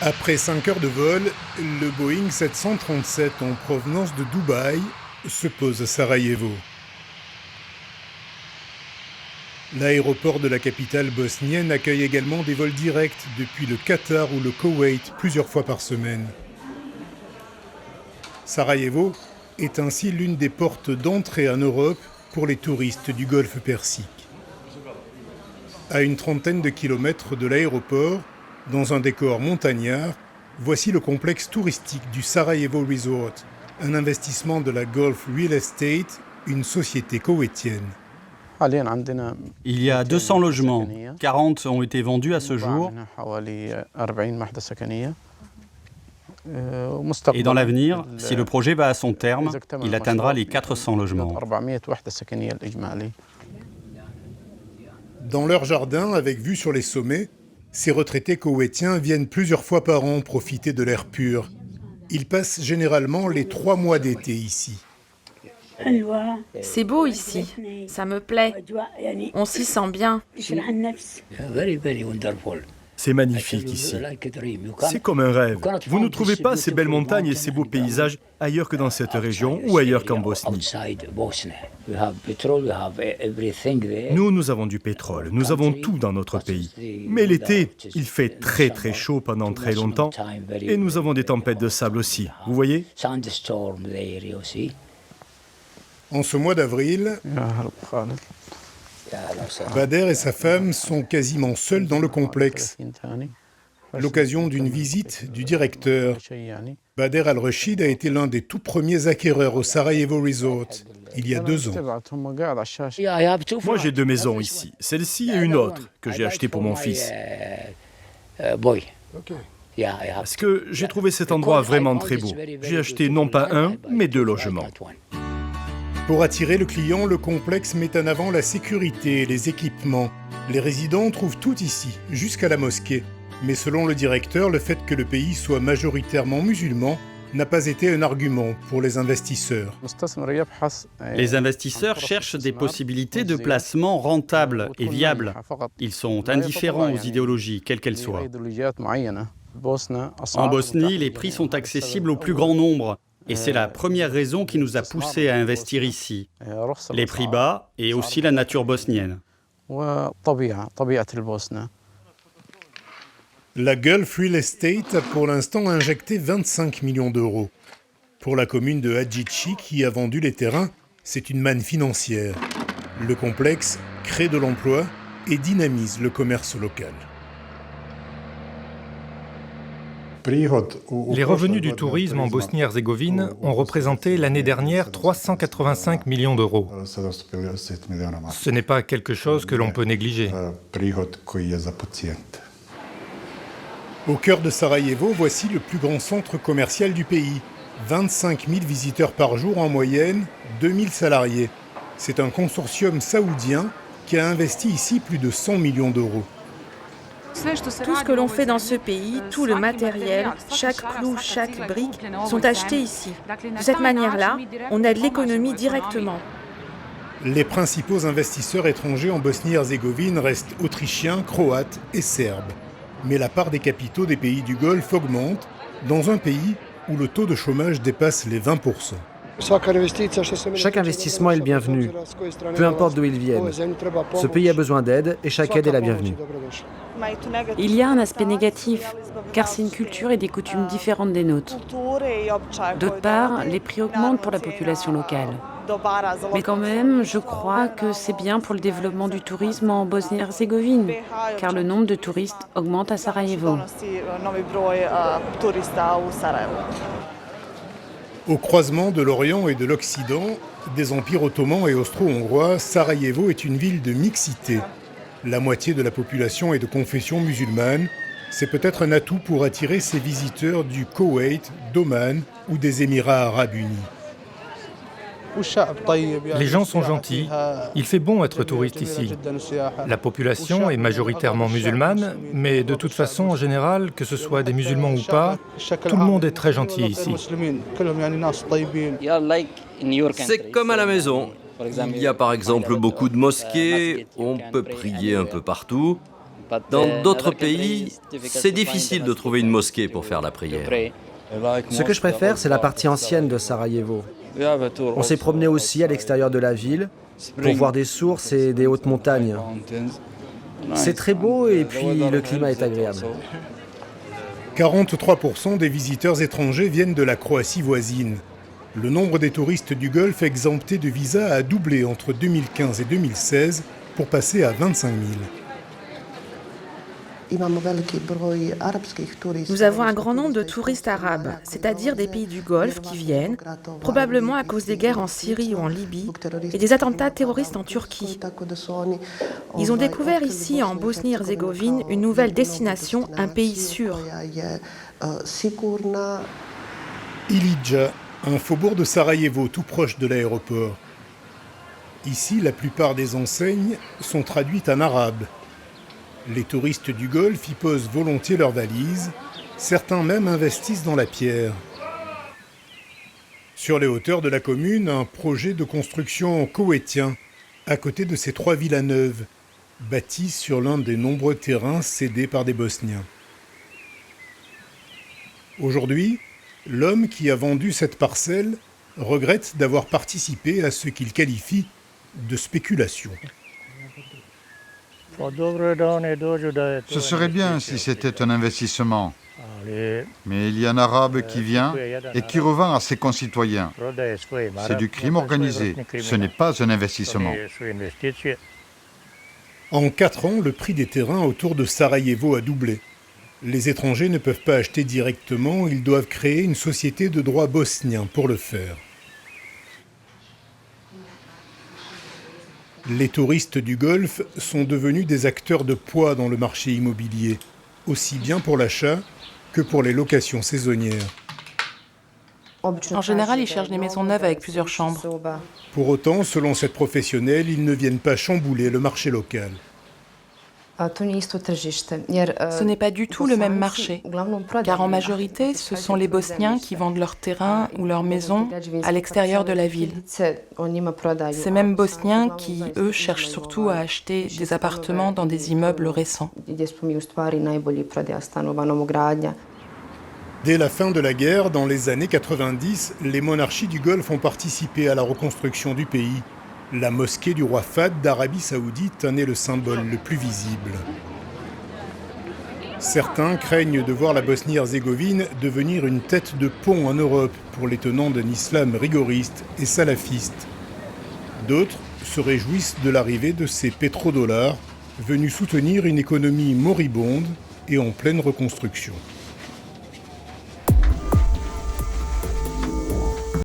Après 5 heures de vol, le Boeing 737 en provenance de Dubaï se pose à Sarajevo. L'aéroport de la capitale bosnienne accueille également des vols directs depuis le Qatar ou le Koweït plusieurs fois par semaine. Sarajevo est ainsi l'une des portes d'entrée en Europe pour les touristes du golfe Persique. À une trentaine de kilomètres de l'aéroport, dans un décor montagnard, voici le complexe touristique du Sarajevo Resort, un investissement de la Gulf Real Estate, une société koweïtienne. Il y a 200 logements, 40 ont été vendus à ce jour. Et dans l'avenir, si le projet va à son terme, il atteindra les 400 logements. Dans leur jardin, avec vue sur les sommets, ces retraités koweïtiens viennent plusieurs fois par an profiter de l'air pur. Ils passent généralement les 3 mois d'été ici. C'est beau ici, ça me plaît. On s'y sent bien. C'est magnifique ici. C'est comme un rêve. Vous ne trouvez pas ces belles montagnes et ces beaux paysages ailleurs que dans cette région ou ailleurs qu'en Bosnie. Nous avons du pétrole, nous avons tout dans notre pays. Mais l'été, il fait très très chaud pendant très longtemps et nous avons des tempêtes de sable aussi, vous voyez ? En ce mois d'avril, Bader et sa femme sont quasiment seuls dans le complexe. L'occasion d'une visite du directeur. Bader Al-Rachid a été l'un des tout premiers acquéreurs au Sarajevo Resort, il y a 2 ans. Moi j'ai 2 maisons ici, celle-ci et une autre que j'ai achetée pour mon fils. Parce que j'ai trouvé cet endroit vraiment très beau. J'ai acheté non pas 1, mais 2 logements. Pour attirer le client, le complexe met en avant la sécurité et les équipements. Les résidents trouvent tout ici, jusqu'à la mosquée. Mais selon le directeur, le fait que le pays soit majoritairement musulman n'a pas été un argument pour les investisseurs. Les investisseurs cherchent des possibilités de placement rentables et viables. Ils sont indifférents aux idéologies, quelles qu'elles soient. En Bosnie, les prix sont accessibles au plus grand nombre. Et c'est la première raison qui nous a poussés à investir ici. Les prix bas et aussi la nature bosnienne. La Gulf Real Estate a pour l'instant injecté 25 millions d'euros. Pour la commune de Hadjici qui a vendu les terrains, c'est une manne financière. Le complexe crée de l'emploi et dynamise le commerce local. Les revenus du tourisme en Bosnie-Herzégovine ont représenté l'année dernière 385 millions d'euros. Ce n'est pas quelque chose que l'on peut négliger. Au cœur de Sarajevo, voici le plus grand centre commercial du pays. 25 000 visiteurs par jour en moyenne, 2 000 salariés. C'est un consortium saoudien qui a investi ici plus de 100 millions d'euros. Tout ce que l'on fait dans ce pays, tout le matériel, chaque clou, chaque brique, sont achetés ici. De cette manière-là, on aide l'économie directement. Les principaux investisseurs étrangers en Bosnie-Herzégovine restent autrichiens, croates et serbes. Mais la part des capitaux des pays du Golfe augmente dans un pays où le taux de chômage dépasse les 20%. Chaque investissement est le bienvenu, peu importe d'où ils viennent. Ce pays a besoin d'aide et chaque aide est la bienvenue. Il y a un aspect négatif, car c'est une culture et des coutumes différentes des nôtres. D'autre part, les prix augmentent pour la population locale. Mais quand même, je crois que c'est bien pour le développement du tourisme en Bosnie-Herzégovine, car le nombre de touristes augmente à Sarajevo. Au croisement de l'Orient et de l'Occident, des empires ottomans et austro-hongrois, Sarajevo est une ville de mixité. La moitié de la population est de confession musulmane. C'est peut-être un atout pour attirer ces visiteurs du Koweït, d'Oman ou des Émirats arabes unis. Les gens sont gentils. Il fait bon être touriste ici. La population est majoritairement musulmane, mais de toute façon, en général, que ce soit des musulmans ou pas, tout le monde est très gentil ici. C'est comme à la maison. Il y a par exemple beaucoup de mosquées, on peut prier un peu partout. Dans d'autres pays, c'est difficile de trouver une mosquée pour faire la prière. Ce que je préfère, c'est la partie ancienne de Sarajevo. On s'est promené aussi à l'extérieur de la ville pour voir des sources et des hautes montagnes. C'est très beau et puis le climat est agréable. 43% des visiteurs étrangers viennent de la Croatie voisine. Le nombre des touristes du Golfe exemptés de visa a doublé entre 2015 et 2016 pour passer à 25 000. Nous avons un grand nombre de touristes arabes, c'est-à-dire des pays du Golfe qui viennent, probablement à cause des guerres en Syrie ou en Libye et des attentats terroristes en Turquie. Ils ont découvert ici, en Bosnie-Herzégovine, une nouvelle destination, un pays sûr. Ilidja, un faubourg de Sarajevo tout proche de l'aéroport. Ici, la plupart des enseignes sont traduites en arabe. Les touristes du Golfe y posent volontiers leurs valises, certains même investissent dans la pierre. Sur les hauteurs de la commune, un projet de construction koweïtien, à côté de ces 3 villas neuves, bâties sur l'un des nombreux terrains cédés par des Bosniens. Aujourd'hui, l'homme qui a vendu cette parcelle regrette d'avoir participé à ce qu'il qualifie de spéculation. Ce serait bien si c'était un investissement. Mais il y a un Arabe qui vient et qui revend à ses concitoyens. C'est du crime organisé. Ce n'est pas un investissement. En 4 ans, le prix des terrains autour de Sarajevo a doublé. Les étrangers ne peuvent pas acheter directement, ils doivent créer une société de droit bosnien pour le faire. Les touristes du Golfe sont devenus des acteurs de poids dans le marché immobilier, aussi bien pour l'achat que pour les locations saisonnières. En général, ils cherchent des maisons neuves avec plusieurs chambres. Pour autant, selon cette professionnelle, ils ne viennent pas chambouler le marché local. Ce n'est pas du tout le même marché, car en majorité, ce sont les Bosniens qui vendent leurs terrains ou leurs maisons à l'extérieur de la ville. Ces mêmes Bosniens qui, eux, cherchent surtout à acheter des appartements dans des immeubles récents. Dès la fin de la guerre, dans les années 90, les monarchies du Golfe ont participé à la reconstruction du pays. La mosquée du roi Fahd d'Arabie Saoudite en est le symbole le plus visible. Certains craignent de voir la Bosnie-Herzégovine devenir une tête de pont en Europe pour les tenants d'un islam rigoriste et salafiste. D'autres se réjouissent de l'arrivée de ces pétrodollars venus soutenir une économie moribonde et en pleine reconstruction.